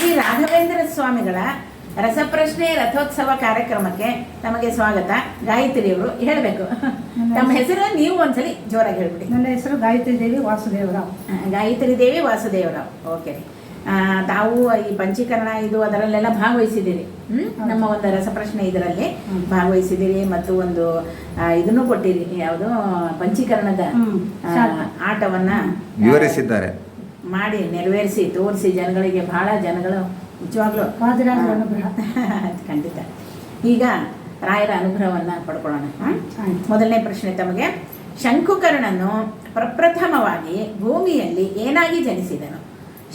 ಶ್ರೀ ರಾಘವೇಂದ್ರ ಸ್ವಾಮಿಗಳ ರಸಪ್ರಶ್ನೆ ರಥೋತ್ಸವ ಕಾರ್ಯಕ್ರಮಕ್ಕೆ ತಮಗೆ ಸ್ವಾಗತ. ಗಾಯತ್ರಿಯವರು ಹೇಳಬೇಕು ತಮ್ಮ ಹೆಸರು, ನೀವು ಒಂದ್ಸಲಿ ಜೋರಾಗಿ ಹೇಳ್ಬಿಡಿ. ನನ್ನ ಹೆಸರು ಗಾಯತ್ರಿ ದೇವಿ ವಾಸುದೇವರಾವ್. ಗಾಯತ್ರಿ ದೇವಿ ವಾಸುದೇವರಾವ್. ಓಕೆ. ತಾವು ಈ ಪಂಚೀಕರಣ ಇದು ಅದರಲ್ಲೆಲ್ಲ ಭಾಗವಹಿಸಿದ್ದೀರಿ. ನಮ್ಮ ಒಂದು ರಸಪ್ರಶ್ನೆ ಇದರಲ್ಲಿ ಭಾಗವಹಿಸಿದ್ದೀರಿ ಮತ್ತು ಒಂದು ಇದನ್ನು ಕೊಟ್ಟಿರಿ, ಯಾವುದು ಪಂಚೀಕರಣದ ಆಟವನ್ನ ವಿವರಿಸಿದ್ದಾರೆ, ಮಾಡಿ ನೆರವೇರಿಸಿ ತೋರಿಸಿ ಜನಗಳಿಗೆ. ಬಹಳ ಜನಗಳು ನಿಜವಾಗ್ಲೂ ಖಂಡಿತ. ಈಗ ರಾಯರ ಅನುಗ್ರಹವನ್ನು ಪಡ್ಕೊಳ್ಳೋಣ. ಮೊದಲನೇ ಪ್ರಶ್ನೆ ತಮಗೆ. ಶಂಕುಕರ್ಣನು ಪ್ರಪ್ರಥಮವಾಗಿ ಭೂಮಿಯಲ್ಲಿ ಏನಾಗಿ ಜನಿಸಿದನು?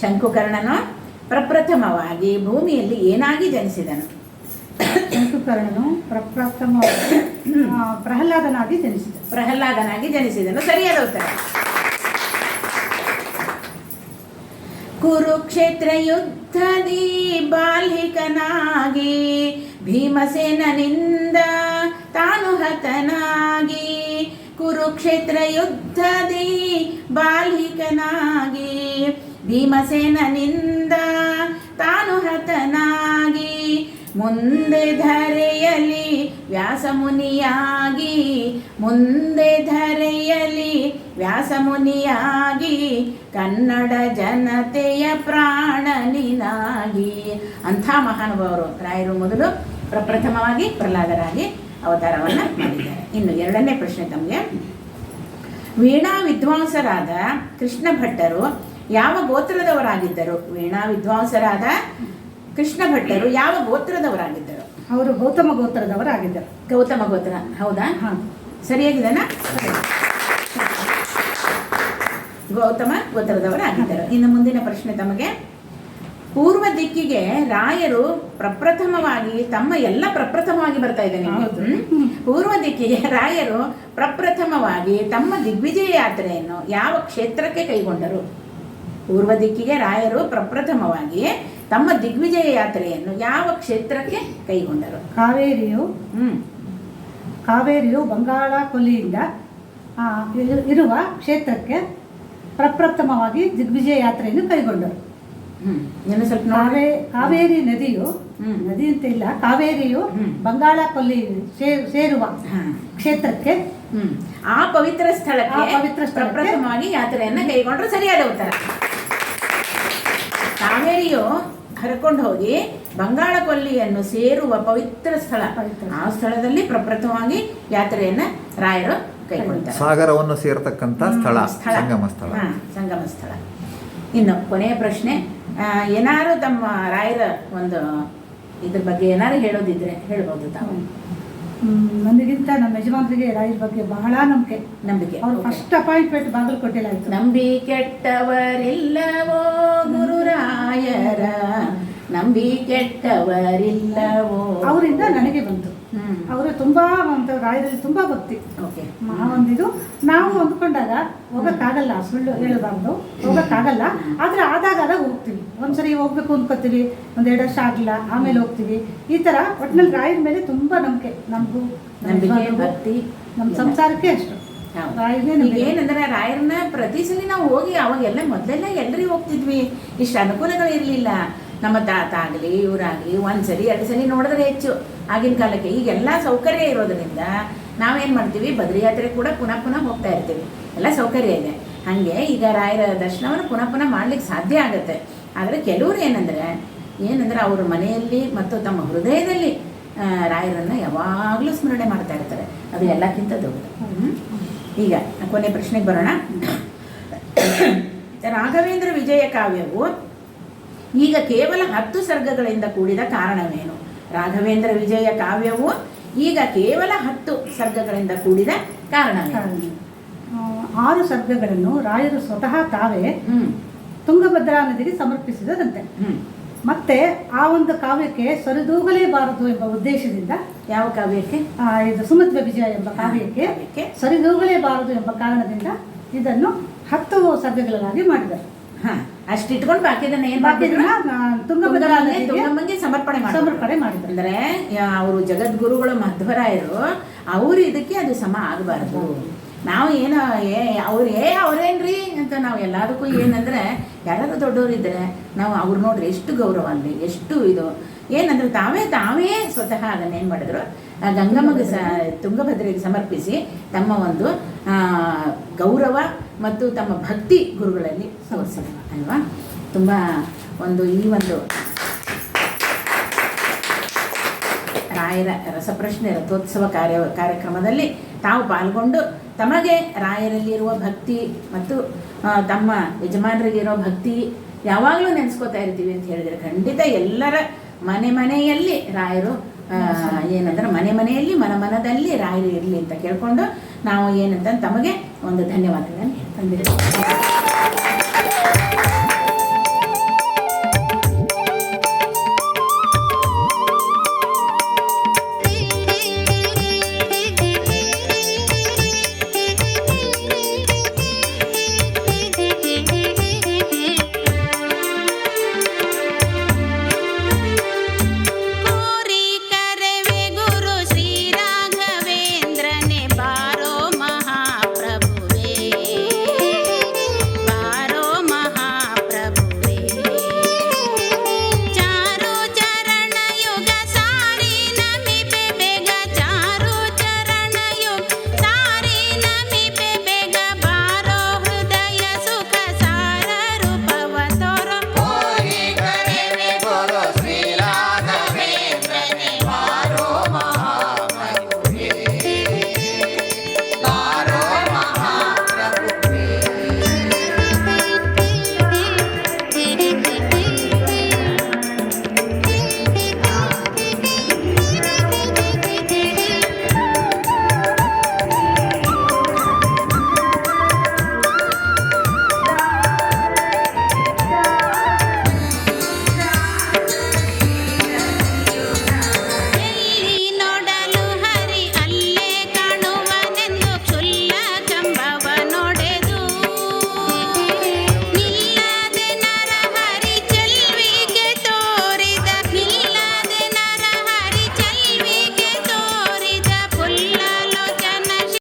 ಶಂಕುಕರ್ಣನು ಪ್ರಪ್ರಥಮವಾಗಿ ಭೂಮಿಯಲ್ಲಿ ಏನಾಗಿ ಜನಿಸಿದನು? ಶಂಕುಕರ್ಣನು ಪ್ರಪ್ರಥಮವಾಗಿ ಪ್ರಹ್ಲಾದನಾಗಿ ಜನಿಸಿದನು. ಪ್ರಹ್ಲಾದನಾಗಿ ಜನಿಸಿದನು, ಸರಿಯಾದ ಉತ್ತರ. ಕುರುಕ್ಷೇತ್ರ ಯುದ್ಧದಿ ಬಾಲ್ಹಿಕನಾಗಿ ಭೀಮಸೇನನಿಂದ ತಾನು ಹತನಾಗಿ. ಕುರುಕ್ಷೇತ್ರ ಯುದ್ಧದಿ ಬಾಲ್ಹಿಕನಾಗಿ ಭೀಮಸೇನನಿಂದ ತಾನು ಹತನಾಗಿ. ಮುಂದೆ ಧರೆಯಲಿ ವ್ಯಾಸಮುನಿಯಾಗಿ, ಮುಂದೆ ಧರೆಯಲಿ ವ್ಯಾಸಮುನಿಯಾಗಿ, ಕನ್ನಡ ಜನತೆಯ ಪ್ರಾಣನಿನಾಗಿ. ಅಂಥ ಮಹಾನುಭಾವರು ರಾಯರು ಮೊದಲು ಪ್ರಪ್ರಥಮವಾಗಿ ಪ್ರಹ್ಲಾದರಾಗಿ ಅವತಾರವನ್ನು ಮಾಡಿದ್ದಾರೆ. ಇನ್ನು ಎರಡನೇ ಪ್ರಶ್ನೆ ತಮಗೆ. ವೀಣಾ ವಿದ್ವಾಂಸರಾದ ಕೃಷ್ಣ ಭಟ್ಟರು ಯಾವ ಗೋತ್ರದವರಾಗಿದ್ದರು? ವೀಣಾ ವಿದ್ವಾಂಸರಾದ ಕೃಷ್ಣ ಭಟ್ಟರು ಯಾವ ಗೋತ್ರದವರಾಗಿದ್ದರು? ಅವರು ಗೌತಮ ಗೋತ್ರದವರಾಗಿದ್ದರು. ಗೌತಮ ಗೋತ್ರ, ಹೌದಾ? ಸರಿಯಾಗಿದೆನಾ? ಗೌತಮ ಗೋತ್ರದವರಾಗಿದ್ದರು. ಇನ್ನು ಮುಂದಿನ ಪ್ರಶ್ನೆ ತಮಗೆ. ಪೂರ್ವ ದಿಕ್ಕಿಗೆ ರಾಯರು ಪ್ರಪ್ರಥಮವಾಗಿ ತಮ್ಮ ಎಲ್ಲ ಪ್ರಪ್ರಥಮವಾಗಿ ಬರ್ತಾ ಇದೆ ನಿಮಗೆ. ಪೂರ್ವ ದಿಕ್ಕಿಗೆ ರಾಯರು ಪ್ರಪ್ರಥಮವಾಗಿ ತಮ್ಮ ದಿಗ್ವಿಜಯ ಯಾತ್ರೆಯನ್ನು ಯಾವ ಕ್ಷೇತ್ರಕ್ಕೆ ಕೈಗೊಂಡರು? ಪೂರ್ವ ದಿಕ್ಕಿಗೆ ರಾಯರು ಪ್ರಪ್ರಥಮವಾಗಿ ತಮ್ಮ ದಿಗ್ವಿಜಯ ಯಾತ್ರೆಯನ್ನು ಯಾವ ಕ್ಷೇತ್ರಕ್ಕೆ ಕೈಗೊಂಡರು? ಕಾವೇರಿಯು ಬಂಗಾಳ ಕೊಲ್ಲಿಯಿಂದ ಇರುವ ಕ್ಷೇತ್ರಕ್ಕೆ ಪ್ರಪ್ರಥಮವಾಗಿ ದಿಗ್ವಿಜಯ ಯಾತ್ರೆಯನ್ನು ಕೈಗೊಂಡರು. ಕಾವೇರಿ ನದಿಯು, ನದಿ ಅಂತ ಇಲ್ಲ, ಕಾವೇರಿಯು ಬಂಗಾಳ ಕೊಲ್ಲಿ ಸೇರುವ ಕ್ಷೇತ್ರಕ್ಕೆ, ಆ ಪವಿತ್ರ ಸ್ಥಳಕ್ಕೆ ಪ್ರಪ್ರಥಮವಾಗಿ ಯಾತ್ರೆಯನ್ನು ಕೈಗೊಂಡರು, ಸರಿಯಾದ ಉತ್ತರ. ಕಾವೇರಿಯು ಹರ್ಕೊಂಡು ಹೋಗಿ ಬಂಗಾಳ ಕೊಲ್ಲಿಯನ್ನು ಸೇರುವ ಪವಿತ್ರ ಸ್ಥಳ, ಆ ಸ್ಥಳದಲ್ಲಿ ಪ್ರಪ್ರಥಮವಾಗಿ ಯಾತ್ರೆಯನ್ನ ರಾಯರು ಕೈಗೊಳ್ತಾರೆ. ಸಾಗರವನ್ನು ಸೇರತಕ್ಕಂಥ ಸ್ಥಳ, ಸಂಗಮ ಸ್ಥಳ. ಸಂಗಮ ಸ್ಥಳ. ಇನ್ನು ಕೊನೆಯ ಪ್ರಶ್ನೆ. ಏನಾರು ತಮ್ಮ ರಾಯರ ಒಂದು ಇದ್ರ ಬಗ್ಗೆ ಏನಾರು ಹೇಳೋದಿದ್ರೆ ಹೇಳ್ಬೋದು ತಾವು. ನನಗಿಂತ ನಮ್ಮ ಯಜಮಾನರಿಗೆ ರಾಯರ ಬಗ್ಗೆ ಬಹಳ ನಂಬಿಕೆ. ಅವ್ರು ಫಸ್ಟ್ ಅಪಾಯಿಂಟ್ಮೆಂಟ್ ಬಾಗಲಕೋಟೆಲಾಯ್ತು. ನಂಬಿ ಕೆಟ್ಟವರಿಲ್ಲವೋ ಗುರುರಾಯರ, ನಂಬಿ ಕೆಟ್ಟವರಿಲ್ಲವೋ. ಅವರಿಂದ ನನಗೆ ಬಂತು. ಅವರು ತುಂಬಾ ಒಂದು ರಾಯರಲ್ಲಿ ತುಂಬಾ ಭಕ್ತಿ. ಒಂದಿದು ನಾವು ಅಂದ್ಕೊಂಡಾಗ ಹೋಗಕ್ಕಾಗಲ್ಲ, ಸುಳ್ಳು ಹೇಳಬಾರ್ದು, ಹೋಗಕ್ಕಾಗಲ್ಲ. ಆದ್ರೆ ಆದಾಗ ಹೋಗ್ತೀವಿ. ಒಂದ್ಸರಿ ಹೋಗ್ಬೇಕು ಅಂದ್ಕೋತೀವಿ, 1-2 ವರ್ಷ ಆಗಿಲ್ಲ, ಆಮೇಲೆ ಹೋಗ್ತೀವಿ. ಈ ತರ ಒಟ್ಟಿನಲ್ಲಿ ರಾಯರ ಮೇಲೆ ತುಂಬಾ ನಂಬಿಕೆ. ನಮಗೂ ನಂಬಿಕೆ, ಭಕ್ತಿ, ನಮ್ಮ ಸಂಸಾರಕ್ಕೆ ಅಷ್ಟು. ಏನಂದ್ರೆ ರಾಯರನ್ನ ಪ್ರತಿ ಸಲ ನಾವು ಹೋಗಿ ಅವಾಗೆಲ್ಲ ಮೊದಲೆಲ್ಲ ಎಲ್ಲರಿಗೂ ಹೋಗ್ತಿದ್ವಿ. ಇಷ್ಟು ಅನುಕೂಲಗಳು ಇರಲಿಲ್ಲ. ನಮ್ಮ ತಾತ ಆಗಲಿ ಇವರಾಗಲಿ ಒಂದ್ಸಲಿ 2 ಸಲ ನೋಡಿದ್ರೆ ಹೆಚ್ಚು ಆಗಿನ ಕಾಲಕ್ಕೆ. ಈಗೆಲ್ಲ ಸೌಕರ್ಯ ಇರೋದ್ರಿಂದ ನಾವೇನು ಮಾಡ್ತೀವಿ, ಬದ್ರಿಯಾತ್ರೆ ಕೂಡ ಪುನಃ ಹೋಗ್ತಾ ಇರ್ತೀವಿ. ಎಲ್ಲ ಸೌಕರ್ಯ ಇದೆ. ಹಾಗೆ ಈಗ ರಾಯರ ದರ್ಶನವನ್ನು ಪುನಃ ಮಾಡ್ಲಿಕ್ಕೆ ಸಾಧ್ಯ ಆಗುತ್ತೆ. ಆದರೆ ಕೆಲವರು ಏನಂದ್ರೆ ಅವ್ರ ಮನೆಯಲ್ಲಿ ಮತ್ತು ತಮ್ಮ ಹೃದಯದಲ್ಲಿ ರಾಯರನ್ನು ಯಾವಾಗಲೂ ಸ್ಮರಣೆ ಮಾಡ್ತಾ ಇರ್ತಾರೆ. ಅದು ಎಲ್ಲಕ್ಕಿಂತ ದೊಡ್ಡದು. ಈಗ ಕೊನೆ ಪ್ರಶ್ನೆಗೆ ಬರೋಣ. ರಾಘವೇಂದ್ರ ವಿಜಯ ಕಾವ್ಯವು ಈಗ ಕೇವಲ 10 ಸರ್ಗಗಳಿಂದ ಕೂಡಿದ ಕಾರಣವೇನು? ರಾಘವೇಂದ್ರ ವಿಜಯ ಕಾವ್ಯವು ಈಗ ಕೇವಲ 10 ಸರ್ಗಗಳಿಂದ ಕೂಡಿದ ಕಾರಣವೇನು? 6 ಸರ್ಗಗಳನ್ನು ರಾಯರು ಸ್ವತಃ ತಾವೇ ತುಂಗಭದ್ರಾ ನದಿಗೆ ಸಮರ್ಪಿಸಿದಂತೆ. ಮತ್ತೆ ಆ ಒಂದು ಕಾವ್ಯಕ್ಕೆ ಸರಿದೂಗಲೇಬಾರದು ಎಂಬ ಉದ್ದೇಶದಿಂದ, ಯಾವ ಕಾವ್ಯಕ್ಕೆ? ಇದು ಸುಮಧ್ವ ವಿಜಯ ಎಂಬ ಕಾವ್ಯಕ್ಕೆ ಸರಿದೂಗಲೇಬಾರದು ಎಂಬ ಕಾರಣದಿಂದ ಇದನ್ನು 10 ಸರ್ಗಗಳಾಗಿ ಮಾಡಿದರು. ಅಷ್ಟಿಟ್ಕೊಂಡು ತುಂಗಮ್ಮಂಗೆ ಸಮರ್ಪಣೆ ಮಾಡಿದ್ರು. ಅಂದ್ರೆ ಅವರು ಜಗದ್ಗುರುಗಳು ಮಧ್ವರಾಯರು, ಅವರು ಇದಕ್ಕೆ ಅದು ಸಮ ಆಗಬಾರ್ದು. ನಾವು ಏನೋ ಅವ್ರೇನ್ರಿ ಅಂತ ನಾವು ಎಲ್ಲದಕ್ಕೂ ಏನಂದ್ರೆ ಯಾರಾದ್ರೂ ದೊಡ್ಡವರು ಇದ್ದರೆ ನಾವು ಅವ್ರು ನೋಡ್ರಿ ಎಷ್ಟು ಗೌರವ ಅಲ್ಲಿ, ಎಷ್ಟು ಇದು ಏನಂದ್ರೆ ತಾವೇ ಸ್ವತಃ ಅದನ್ನು ಏನು ಮಾಡಿದ್ರು, ಗಂಗಮ್ಮಗೆ ತುಂಗಭದ್ರೆಗೆ ಸಮರ್ಪಿಸಿ ತಮ್ಮ ಒಂದು ಗೌರವ ಮತ್ತು ತಮ್ಮ ಭಕ್ತಿ ಗುರುಗಳಲ್ಲಿ ತೋರಿಸಿದ್ರು ಅಲ್ವಾ. ತುಂಬ ಈ ಒಂದು ರಾಯರ ರಸಪ್ರಶ್ನೆ ರಥೋತ್ಸವ ಕಾರ್ಯಕ್ರಮದಲ್ಲಿ ತಾವು ಪಾಲ್ಗೊಂಡು ತಮಗೆ ರಾಯರಲ್ಲಿರುವ ಭಕ್ತಿ ಮತ್ತು ತಮ್ಮ ಯಜಮಾನರಿಗಿರೋ ಭಕ್ತಿ ಯಾವಾಗಲೂ ನೆನೆಸ್ಕೋತಾ ಇರ್ತೀವಿ ಅಂತ ಹೇಳಿದರೆ ಖಂಡಿತ ಎಲ್ಲರ ಮನೆಯಲ್ಲಿ ರಾಯರು ಏನಂದ್ರೆ ಮನೆಯಲ್ಲಿ ಮನದಲ್ಲಿ ರಾಯರು ಇರಲಿ ಅಂತ ಕೇಳ್ಕೊಂಡು ನಾವು ಏನಂತ ತಮಗೆ ಒಂದು ಧನ್ಯವಾದಗಳನ್ನು ತಂದಿರ್ತೀವಿ.